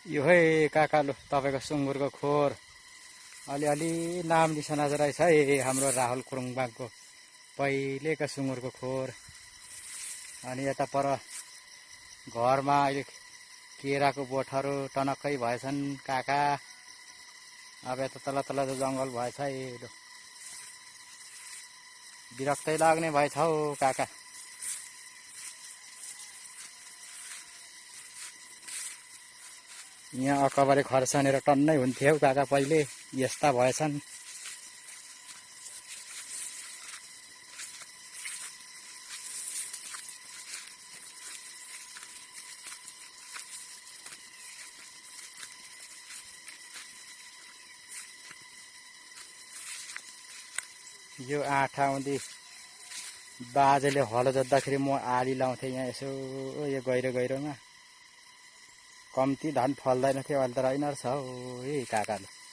यो है काकालु तपाईँको सुँगुरको खोर अलिअलि नाम निशाना रहेछ है हाम्रो राहुल कुरुङबाको पहिलेको सुँगुरको खोर। अनि यता पर घरमा अहिले केराको बोटहरू टनक्कै भएछन् काका। अब यता तल तल जङ्गल भएछ है, विरक्तै लाग्ने भएछ हौ काका। यहाँ अकबरे खर्सानेर टन्नै हुन्थ्यो हौ काका पहिले, यस्ता भएछन्। यो आँठा आउँदी बाजेले हलो जोत्दाखेरि म आली लाउँथेँ यहाँ यसो यो गहिरो गहिरोमा। कम्ती धान फल्दैन थियो, अहिले त रहेन रहेछ हौ है काकाले।